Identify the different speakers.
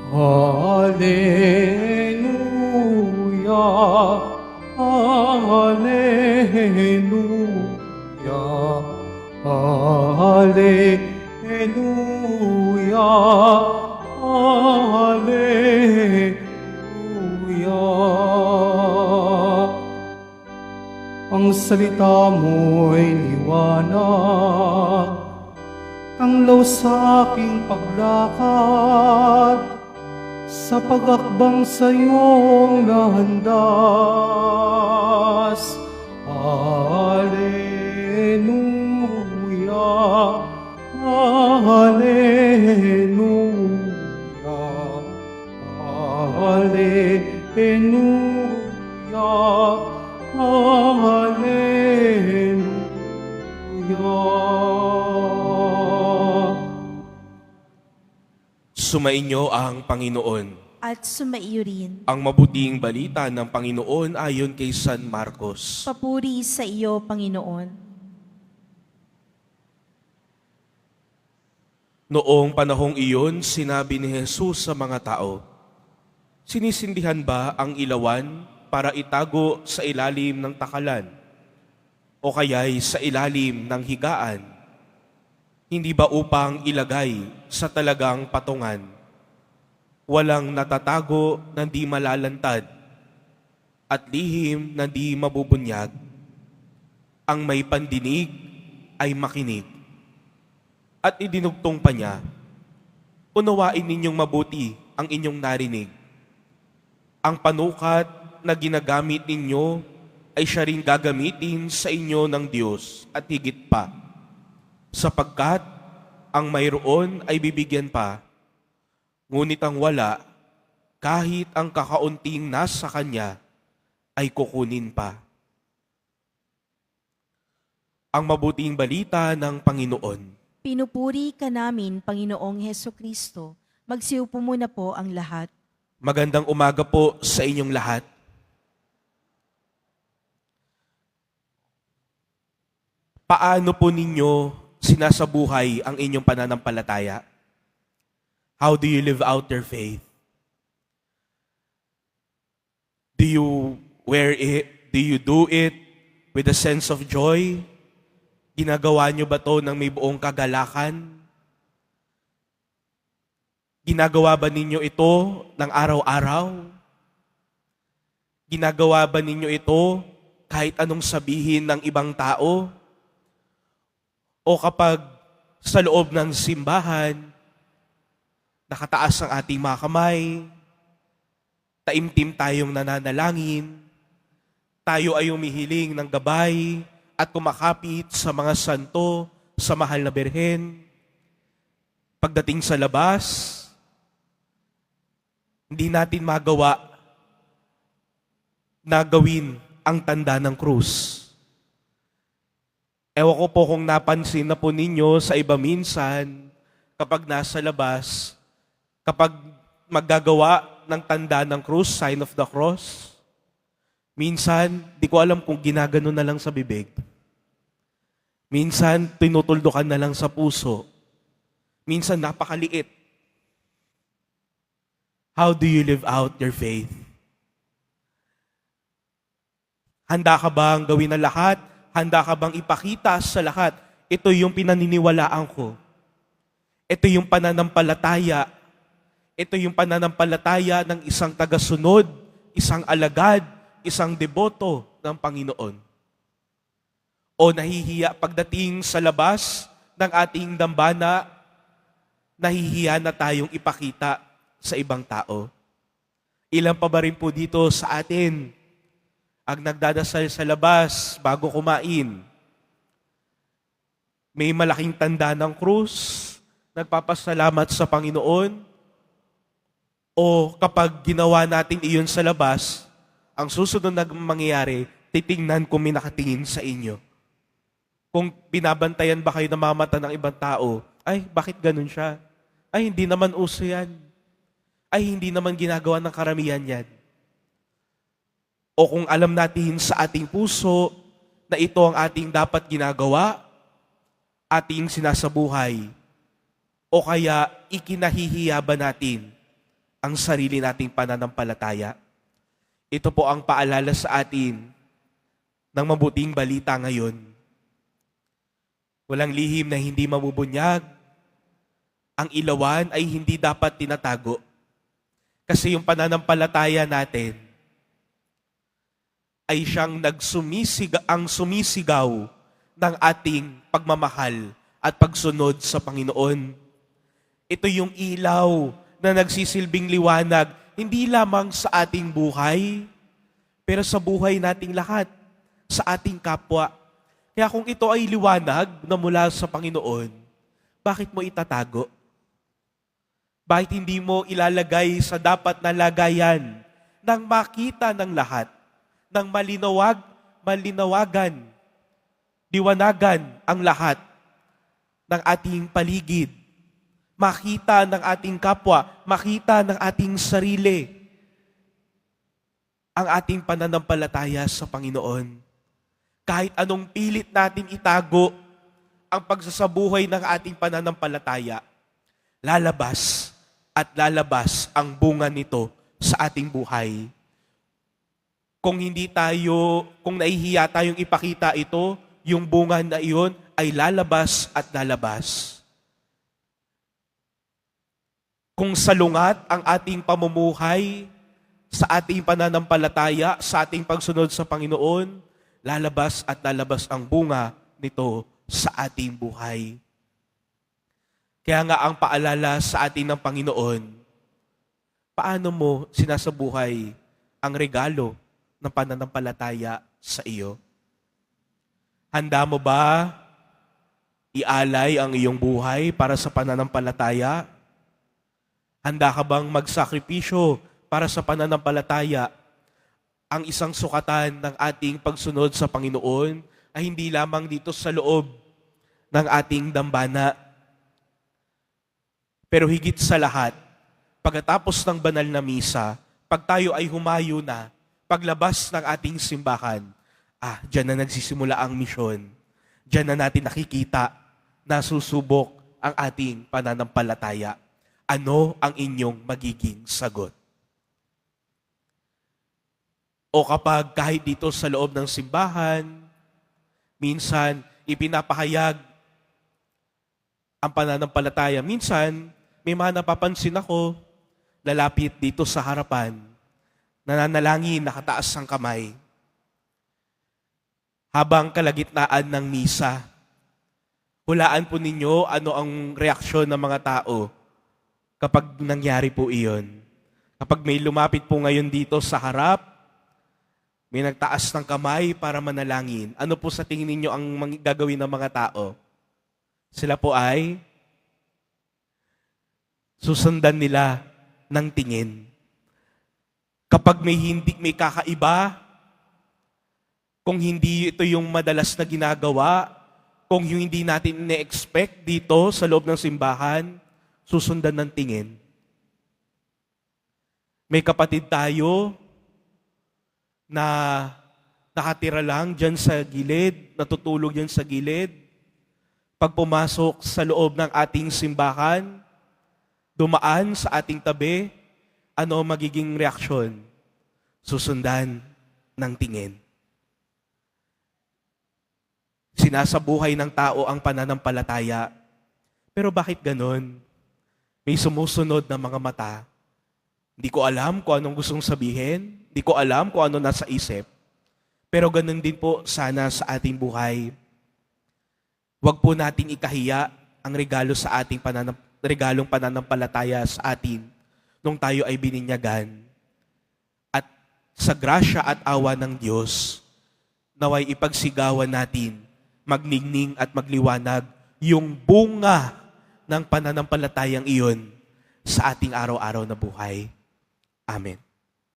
Speaker 1: Hallelujah, Hallelujah, Hallelujah, Hallelujah. Ang salita mo'y liwanag, tanglaw sa aking paglakad, sa pag-akbang sa iyong nahandas. Hallelujah, Hallelujah, Hallelujah, Hallelujah.
Speaker 2: Sumainyo ang Panginoon.
Speaker 3: At sumaiyo rin.
Speaker 2: Ang mabuting balita ng Panginoon ayon kay San Marcos.
Speaker 3: Papuri sa iyo, Panginoon.
Speaker 2: Noong panahong iyon, sinabi ni Jesus sa mga tao, "Sinisindihan ba ang ilawan para itago sa ilalim ng takalan? O kaya'y sa ilalim ng higaan? Hindi ba upang ilagay sa talagang patungan? Walang natatago na di malalantad at lihim na di mabubunyag. Ang may pandinig ay makinig." At idinugtong pa niya, "Unawain ninyong mabuti ang inyong narinig. Ang panukat na ginagamit ninyo ay siya ring gagamitin sa inyo ng Diyos at higit pa, sapagkat ang mayroon ay bibigyan pa, ngunit ang wala, kahit ang kakaunting nasa kanya, ay kukunin pa." Ang mabuting balita ng Panginoon.
Speaker 3: Pinupuri ka namin, Panginoong Hesukristo. Magsiupo muna po ang lahat.
Speaker 2: Magandang umaga po sa inyong lahat. Paano po ninyo sinasabuhay ang inyong pananampalataya? How do you live out your faith? Do you wear it? Do you do it with a sense of joy? Ginagawa nyo ba to ng may buong kagalakan? Ginagawa ba ninyo ito ng araw-araw? Ginagawa ba ninyo ito kahit anong sabihin ng ibang tao? O kapag sa loob ng simbahan, nakataas ang ating mga kamay, taimtim tayong nananalangin, tayo ay umihiling ng gabay at kumakapit sa mga santo, sa mahal na Birhen. Pagdating sa labas, hindi natin magawa na gawin ang tanda ng krus. Ewan ko po kung napansin na po ninyo sa iba minsan, kapag nasa labas, kapag maggagawa ng tanda ng krus, sign of the cross, minsan, di ko alam kung ginagano na lang sa bibig. Minsan, tinutuldukan na lang sa puso. Minsan, napakaliit. How do you live out your faith? Handa ka bang gawin ang lahat? Handa ka bang ipakita sa lahat? Ito yung pinaniniwalaan ko. Ito yung pananampalataya. Ito yung pananampalataya ng isang tagasunod, isang alagad, isang deboto ng Panginoon. O nahihiya pagdating sa labas ng ating dambana, nahihiya na tayong ipakita sa ibang tao. Ilan pa ba rin po dito sa atin ang nagdadasal sa labas bago kumain? May malaking tanda ng krus, nagpapasalamat sa Panginoon, o kapag ginawa natin iyon sa labas, ang susunod na mangyayari, titingnan kung may nakatingin sa inyo. Kung binabantayan ba kayo na mamata ng ibang tao, ay, bakit ganun siya? Ay, hindi naman uso yan. Ay, hindi naman ginagawa ng karamihan yan. O kung alam natin sa ating puso na ito ang ating dapat ginagawa, ating sinasabuhay, o kaya ikinahihiya ba natin ang sarili nating pananampalataya. Ito po ang paalala sa atin ng mabuting balita ngayon. Walang lihim na hindi mabubunyag. Ang ilawan ay hindi dapat tinatago. Kasi yung pananampalataya natin ay siyang sumisigaw ng ating pagmamahal at pagsunod sa Panginoon. Ito yung ilaw na nagsisilbing liwanag, hindi lamang sa ating buhay, pero sa buhay nating lahat, sa ating kapwa. Kaya kung ito ay liwanag na mula sa Panginoon, bakit mo itatago? Bakit hindi mo ilalagay sa dapat na lagayan nang makita ng lahat, nang malinawagan, liwanagan ang lahat ng ating paligid, makita ng ating kapwa, makita ng ating sarili, ang ating pananampalataya sa Panginoon. Kahit anong pilit natin itago ang pagsasabuhay ng ating pananampalataya, lalabas at lalabas ang bunga nito sa ating buhay. Kung nahihiya tayong ipakita ito, yung bunga na iyon ay lalabas at lalabas. Kung salungat ang ating pamumuhay sa ating pananampalataya, sa ating pagsunod sa Panginoon, lalabas at lalabas ang bunga nito sa ating buhay. Kaya nga ang paalala sa atin ng Panginoon, paano mo sinasabuhay ang regalo ng pananampalataya sa iyo? Handa mo ba ialay ang iyong buhay para sa pananampalataya? Handa ka bang magsakripisyo para sa pananampalataya? Ang isang sukatan ng ating pagsunod sa Panginoon ay hindi lamang dito sa loob ng ating dambana. Pero higit sa lahat, pagkatapos ng banal na misa, pag tayo ay humayo na, paglabas ng ating simbahan, diyan na nagsisimula ang misyon. Diyan na natin nakikita na susubok ang ating pananampalataya. Ano ang inyong magiging sagot? O kapag kahit dito sa loob ng simbahan, minsan ipinapahayag ang pananampalataya. Minsan, may mga napapansin ako, lalapit dito sa harapan, nananalangin, nakataas ang kamay. Habang kalagitnaan ng misa, hulaan po ninyo ano ang reaksyon ng mga tao kapag nangyari po iyon. Kapag may lumapit po ngayon dito sa harap, may nagtaas ng kamay para manalangin, ano po sa tingin ninyo ang gagawin ng mga tao? Sila po ay susundan nila ng tingin. Kapag may kakaiba, kung hindi ito yung madalas na ginagawa, kung yung hindi natin na-expect dito sa loob ng simbahan, susundan ng tingin. May kapatid tayo na nakatira lang dyan sa gilid, natutulog dyan sa gilid. Pag pumasok sa loob ng ating simbahan, dumaan sa ating tabi, ano magiging reaksyon? Susundan ng tingin. Sinasabuhay ng tao ang pananampalataya. Pero bakit ganon? May sumusunod na mga mata. Hindi ko alam kung anong gustong sabihin. Hindi ko alam kung ano nasa isip. Pero ganon din po sana sa ating buhay. Huwag po nating ikahiya ang regalo sa ating regalong pananampalataya sa atin nung tayo ay bininyagan. At sa grasya at awa ng Diyos, naway ipagsigawan natin, magningning at magliwanag yung bunga ng pananampalatayang iyon sa ating araw-araw na buhay. Amen.